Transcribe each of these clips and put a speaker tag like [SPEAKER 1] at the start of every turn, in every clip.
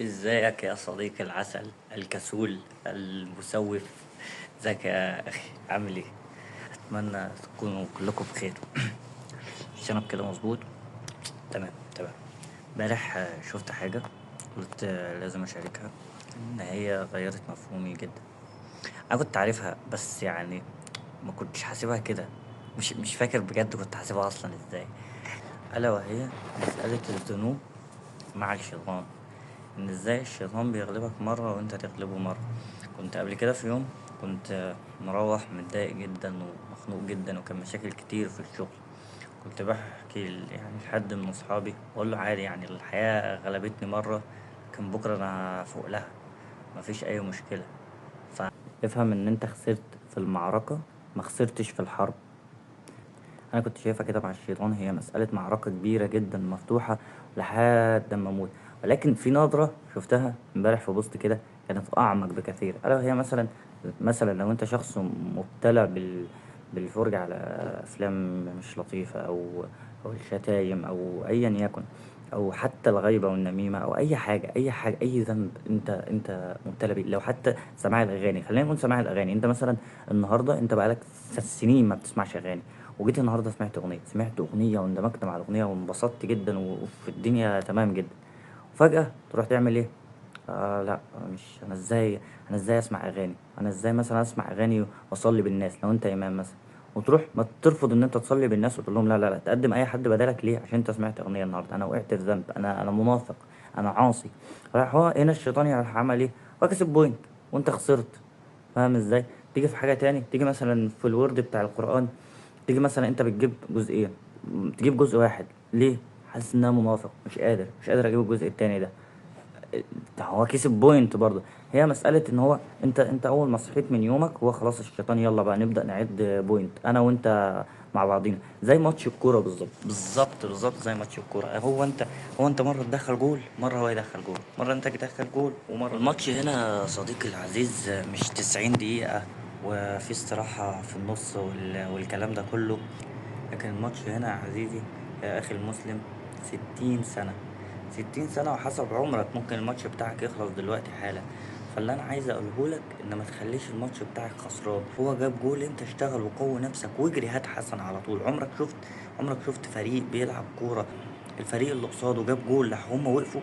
[SPEAKER 1] ازيك يا صديقي العسل الكسول المسوف؟ ازيك يا اخي؟ عامل ايه؟ اتمنى تكونوا كلكم بخير. الشنب كده مظبوط. تمام تمام. امبارح شفت حاجة، قلت لازم اشاركها، ان هي غيرت مفهومي جدا. انا كنت عارفها بس يعني ما كنتش حاسبها كده. مش فاكر بجد كنت حاسبها اصلا ازاي. الا وهي مسألة الذنوب مع الشيطان، ان ازاي الشيطان بيغلبك مرة وانت تغلبه مرة. كنت قبل كده في يوم كنت مروح متضايق جدا ومخنوق جدا، وكان مشاكل كتير في الشغل. كنت بحكي يعني لحد من اصحابي واقول له عادي، يعني الحياة غلبتني مرة، لكن بكرة انا فوق لها، مفيش اي مشكلة. فافهم ان انت خسرت في المعركة، ما خسرتش في الحرب. انا كنت شايفها كده مع الشيطان، هي مسألة معركة كبيرة جدا مفتوحة لحد ما اموت. ولكن في نظرة شفتها امبارح في بوست كده كانت اعمق بكثير، الا وهي مثلا لو انت شخص مبتلى بالفرجة على افلام مش لطيفة، او الشتايم او ايا يكن، او حتى الغيبة والنميمة، او اي حاجة اي ذنب انت مبتلى بيه. لو حتى سماع الاغاني، خلينا نقول سماع الاغاني، انت مثلا النهارده انت بقالك سنين ما بتسمعش اغاني، وجيت النهارده سمعت اغنيه واندمجت مع الاغنيه وانبسطت جدا وفي الدنيا تمام جدا، وفجاه تروح تعمل ايه؟ لا، مش انا ازاي اسمع اغاني؟ انا ازاي مثلا اسمع اغاني واصلي بالناس لو انت امام مثلا، وتروح ما ترفض ان انت تصلي بالناس وتقول لهم لا لا لا، تقدم اي حد بدالك ليه؟ عشان انت سمعت اغنيه النهارده. انا وقعت في ذنب، انا منافق، انا عاصي. راح هو هنا الشيطان راح عمل ايه؟ هو كسب بوينت وانت خسرت. فاهم ازاي؟ تيجي في حاجه تاني، تيجي مثلا في الورد بتاع القران، تيجي مثلا انت بتجيب جزئين، تجيب جزء واحد ليه؟ حاسس ان انا منافق، مش قادر اجيب الجزء التاني ده. هو كسب بوينت برضه. هي مسألة ان هو انت اول ما صحيت من يومك هو خلاص الشيطان يلا بقى نبدأ نعد بوينت انا وانت مع بعضينا، زي ماتش الكورة بالظبط بالظبط زي ماتش الكورة. هو انت مرة تدخل جول، مرة هو يدخل جول، مرة انت تدخل جول، ومرة الماتش هنا صديقي العزيز مش 90 دقيقة وفي استراحة في النص والكلام ده كله. لكن الماتش هنا يا عزيزي، يا أخي المسلم، 60 سنة. 60 سنة وحسب عمرك ممكن الماتش بتاعك يخلص دلوقتي حالا. فاللي أنا عايز أقولهولك إن ما تخليش الماتش بتاعك خسران. هو جاب جول، أنت اشتغل وقوي نفسك واجري هات حسن على طول. عمرك شفت فريق بيلعب كورة، الفريق اللي قصاده جاب جول راح هما وقفوا؟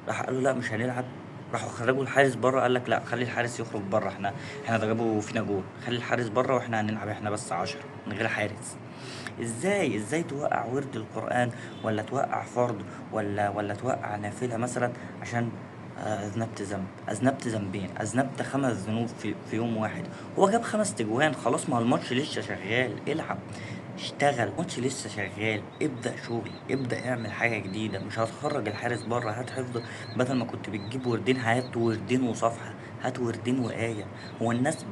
[SPEAKER 1] راح قالوا لا مش هنلعب؟ راحوا خرجوا الحارس بره، قال لك لا خلي الحارس يخرج بره، احنا ده جابوا فينا جول، خلي الحارس بره واحنا هنلعب احنا بس 10 من غير حارس. ازاي توقع ورد القرآن، ولا توقع فرض، ولا توقع نافلة مثلا، عشان اذنبت ذنبين، اذنبت 5 ذنوب في يوم واحد. هو جاب 5 تجوان خلاص، ما هو الماتش لسه شغال، العب، اشتغل، الماتش لسه شغال، ابدأ شغل، ابدأ اعمل حاجة جديدة. مش هتخرج الحارس بره، هات حفظ. بدل ما كنت بتجيب وردين، هات وردين وصفحة، هات وردين وآية. هو الناس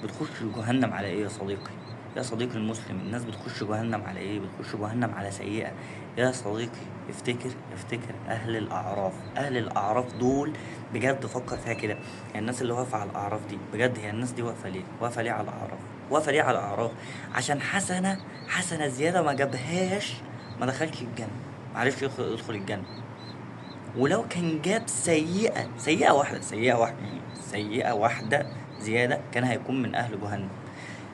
[SPEAKER 1] بتخش جهنم على ايه يا صديقي؟ يا صديقي المسلم، الناس بتخش جهنم على ايه؟ بتخش جهنم على سيئة. يا صديقي افتكر اهل الاعراف دول، بجد فكر فيها كده. يعني الناس اللي واقفة على الاعراف دي بجد، هي الناس دي واقفة ليه على الاعراف؟ واقفة ليه على الاعراف؟ عشان حسنة زيادة ما جابهاش، ما دخلش الجنة، معرفش يدخل الجنة. ولو كان جاب سيئة واحدة زيادة، كان هيكون من أهل جهنم.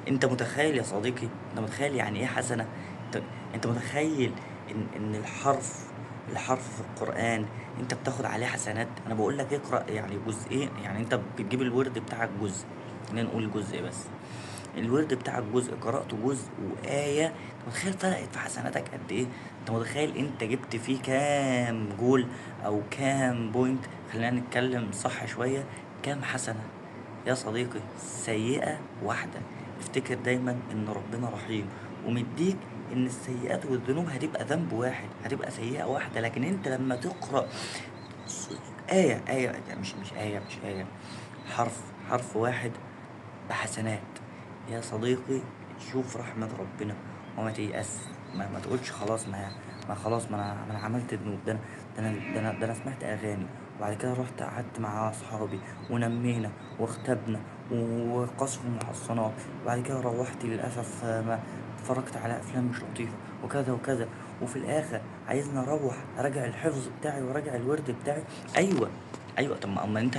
[SPEAKER 1] أنت متخيل يا صديقي؟ أنت متخيل يعني إيه حسنة؟ أنت, أنت متخيل إن الحرف في القرآن أنت بتاخد عليه حسنات؟ أنا بقول لك اقرأ يعني جزئين، يعني أنت بتجيب الورد بتاعك جزء، خلينا نقول جزء بس. الورد بتاعك جزء، قرأته جزء وآية، انت متخيل فرقت في حسناتك قد ايه؟ انت متخيل انت جبت فيه كام جول او كام بوينت؟ خلينا نتكلم صح شوية، كام حسنة يا صديقي؟ سيئة واحدة. افتكر دايما ان ربنا رحيم ومديك ان السيئات والذنوب هتبقى ذنب واحد، هتبقى سيئة واحدة، لكن انت لما تقرأ آية يعني مش آية، حرف واحد بحسنات. يا صديقي شوف رحمة ربنا وما تيأس، ما تقولش خلاص، ما انا عملت ذنوب، ده انا سمعت اغاني، وبعد كده رحت قعدت مع اصحابي ونمينا واختبنا وقصف محصنات، وبعد كده روحت للاسف ما اتفرجت على افلام مش لطيفه وكذا وكذا، وفي الاخر عايزني اروح اراجع الحفظ بتاعي وراجع الورد بتاعي. ايوه، ايوه. طب ما امال انت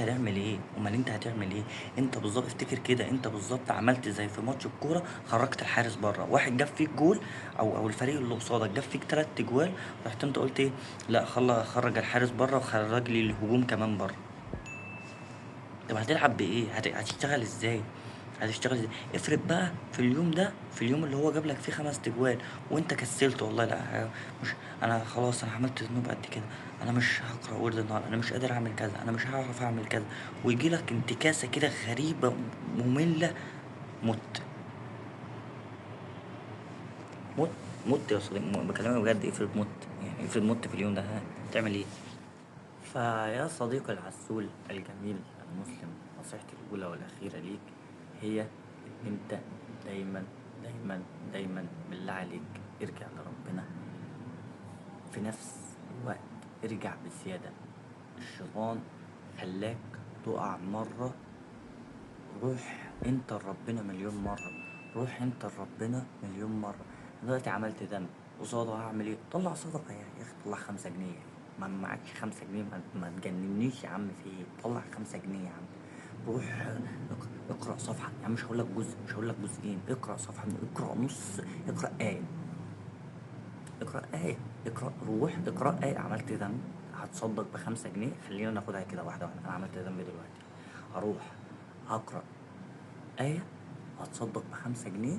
[SPEAKER 1] هتعمل ايه؟ انت بالظبط افتكر كده، انت بالظبط عملت زي في ماتش الكوره، خرجت الحارس بره، واحد جاب فيك جول، او الفريق اللي قصادك جاب فيك 3 جوال، رحت انت قلت ايه؟ لا، خرج الحارس بره وخرج لي الهجوم كمان بره. طب هتلعب بايه؟ هتشتغل ازاي؟ افرض بقى في اليوم ده، في اليوم اللي هو جاب لك فيه 5 تجوال، وانت كسلت والله، لا مش، انا خلاص انا عملت ذنوب قد كده، انا مش هقرا ورد النهارده، انا مش قادر اعمل كذا، انا مش هعرف اعمل كذا، ويجي لك انتكاسه كده غريبه ممله. مت مت مت يا صديقي، بكلمك بجد. افرض مت، يعني افرض مت في اليوم ده، هتعمل ايه؟ فيا صديقي العسول الجميل المسلم، نصيحتي الأولى والأخيرة ليك هي إن أنت دايما دايما دايما بالله عليك ارجع لربنا. في نفس الوقت ارجع بزيادة. الشيطان خلاك تقع مرة، روح انت لربنا مليون مرة. روح انت لربنا مليون مرة. دلوقتي عملت ذنب، قصاده هعمل ايه؟ طلع صدقة يا اخي، طلع 5 جنيه. ما معكش 5 جنيه، ما تجننيش يا عم، في ايه؟ طلع 5 جنيه يا عم. روح اقرأ صفحة، يعني مش هقول لك جزء، مش هقول لك جزئين، اقرأ صفحة، اقرأ نص، اقرأ آية، اقرأ آية، روح اقرأ آية. عملت ذنب، هتصدق ب5 جنيه. خلينا ناخدها كده واحدة واحدة. أنا عملت ذنب دلوقتي، هروح هقرأ آية، هتصدق ب5 جنيه،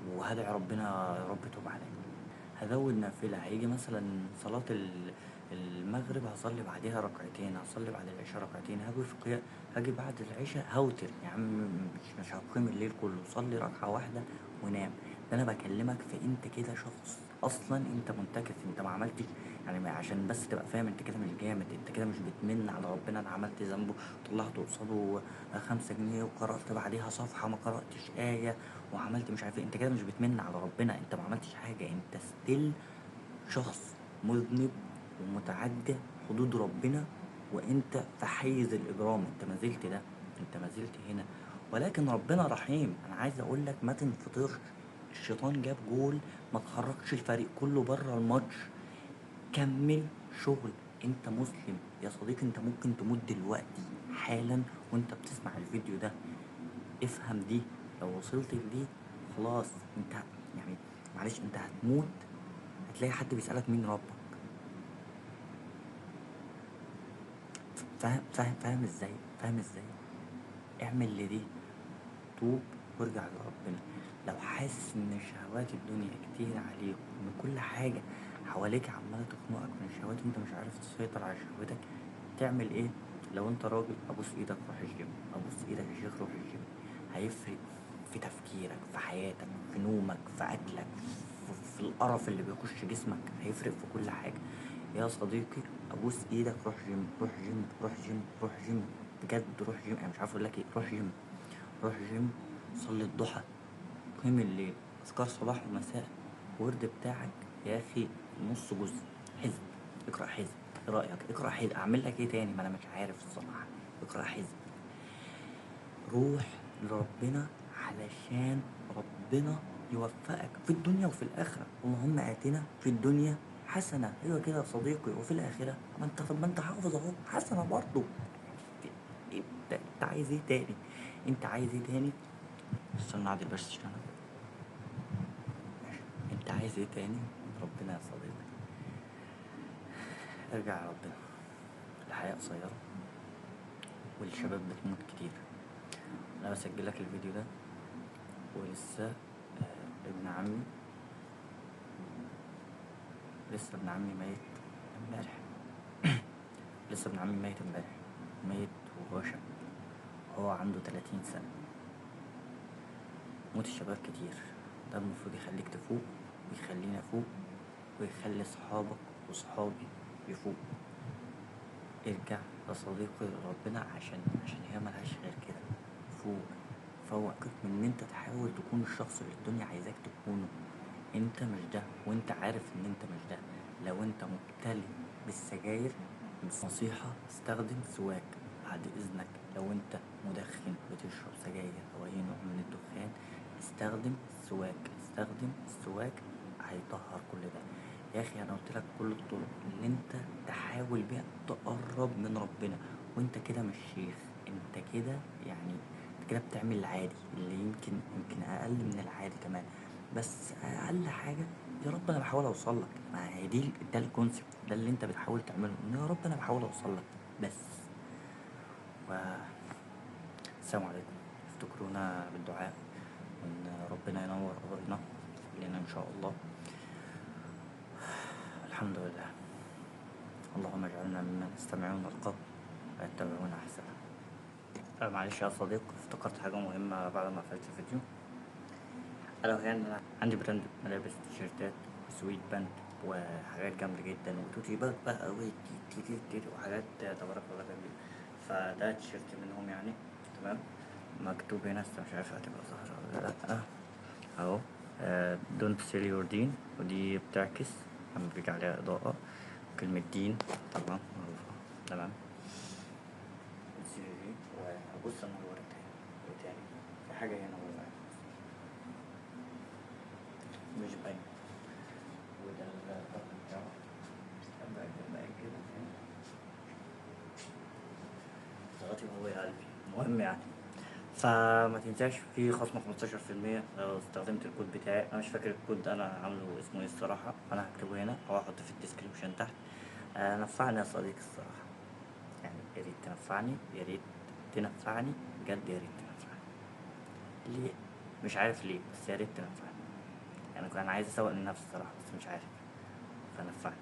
[SPEAKER 1] وهدعي ربنا يا رب توب عليا. هزود نافلة، هيجي مثلا صلاة المغرب، هصلي بعدها ركعتين، هصلي بعد العشاء ركعتين، هاجي بعد العشاء هوتر يا عم، مش هتقيم الليل كله، صلي ركعة واحدة ونام. ده انا بكلمك في انت كده شخص اصلا انت منتكس، انت ما عملتش، يعني عشان بس تبقى فاهم، انت كده مش جامد، انت كده مش بتمن على ربنا. انا عملت ذنبه، طلعت قصاده 5 جنيه، وقرأت بعديها صفحة، ما قرأتش آية، وعملت مش عارف ايه. انت كده مش بتمن على ربنا، انت ما عملتش حاجة، انت ستيل شخص مذنب ومتعدى حدود ربنا، وانت في حيز الاجرام، انت ما زلت ده، انت ما زلت هنا. ولكن ربنا رحيم، انا عايز اقول لك ما تنفطرش. الشيطان جاب جول، ما تخرجش الفريق كله بره الماتش، كمل شغل. انت مسلم يا صديقي، انت ممكن تموت دلوقتي حالا وانت بتسمع الفيديو ده. افهم دي، لو وصلت لدي خلاص انت، يعني معلش انت هتموت، هتلاقي حد بيسألك مين ربك. فاهم ازاي؟ اعمل لدي، توب وارجع لربنا. لو حاسس ان شهوات الدنيا كتير عليك، وان كل حاجة حواليك عمالة تخنقك من الشهوات، وانت مش عارف تسيطر على شهوتك، تعمل ايه؟ لو انت راجل، ابوس ايدك روح الجيم، ابوس ايدك يا شيخ روح الجيم. هيفرق في تفكيرك، في حياتك، في نومك، في اكلك، في القرف اللي بيخش جسمك، هيفرق في كل حاجة. يا صديقي ابوس ايدك، روح جيم، روح جيم، روح جيم، روح جيم، بجد روح جيم. انا مش عارف اقول لك ايه، روح جيم، روح جيم. صلي الضحى، قيم الليل، اذكار صباح ومساء، ورد بتاعك يا اخي نص جزء، حزب، اقرا حزب. ايه رايك؟ اقرا حزب. اعمل لك ايه تاني؟ ما انا مش عارف الصراحه. اقرا حزب، روح لربنا علشان ربنا يوفقك في الدنيا وفي الآخرة. اللهم آتنا في الدنيا حسنة، أيوة كده يا صديقي، وفي الآخرة ما أنت، طب ما أنت حافظ أهو، حسنة برضه. أنت عايز إيه تاني؟ أنت عايز إيه تاني؟ استنى عادل بس عشان ماشي. أنت عايز إيه تاني من ربنا يا صديقي؟ ارجع لربنا. الحياة قصيرة، والشباب بتموت كتير. أنا بسجل لك الفيديو ده، ولسه ابن عمي، لسه ابن عمي ميت امبارح. لسه ابن عمي ميت امبارح، ميت وهو شاب، وهو عنده 30 سنة. موت الشباب كتير، ده المفروض يخليك تفوق، ويخليني افوق، ويخلي صحابك وصحابي يفوقوا. ارجع يا صديقي لربنا، عشان هي ملهاش غير كده. فوق، فوقك من ان انت تحاول تكون الشخص اللي الدنيا عايزاك تكونه. انت مش ده، وانت عارف ان انت مش ده. لو انت مبتلي بالسجاير، نصيحة استخدم سواك بعد اذنك. لو انت مدخن بتشرب سجاير او اي نوع من الدخان، استخدم السواك، استخدم السواك، هيطهر كل ده. يا اخي انا قلت لك كل الطرق اللي انت تحاول بيها تقرب من ربنا، وانت كده مش شيخ، انت كده يعني انت كده بتعمل العادي اللي يمكن اقل من العادي كمان. بس اقل حاجه يا رب انا بحاول اوصل لك، ما هي دي ده الكونسيبت ده اللي انت بتحاول تعمله، ان يا رب انا بحاول اوصل لك بس. والسلام عليكم، افتكرونا بالدعاء، وان ربنا ينور قبرنا كلنا ان شاء الله. الحمد لله. اللهم اجعلنا ممن يستمعون القول ويتبعون احسنه. معلش يا صديق، افتكرت حاجة مهمة بعد ما قفلت الفيديو، ألا وهي إن أنا عندي براند ملابس، تيشيرتات وسويت باند وحاجات جامدة جدا وتوتي باج بقى وحاجات تبارك الله جميلة. فده تيشيرت منهم يعني، تمام. مكتوب هنا، بس مش عارف هتبقى ظاهرة ولا لأ، أهو. دونت سيل يور دين، ودي بتعكس لما بيجي عليها إضاءة كلمة دين طبعا معروفة، تمام. السيري، وهبص أنا ورا تاني في حاجة هنا ورا مش باين، وده الرقم بتاعه باين كده ضغطي هو يا قلبي. المهم يعني، فما تنساش في خصم 15% لو استخدمت الكود بتاعي. انا مش فاكر الكود انا عامله اسمه ايه الصراحة، انا هكتبه هنا او هحطه في الديسكريبشن تحت. نفعني يا صديقي الصراحة، يعني يا ريت تنفعني، يا ريت تنفعني بجد، يا ريت تنفعني. ليه؟ مش عارف ليه، بس يا ريت تنفعني. يعني انا عايز اسوق لنفسي الصراحة بس مش عارف، فنفعني.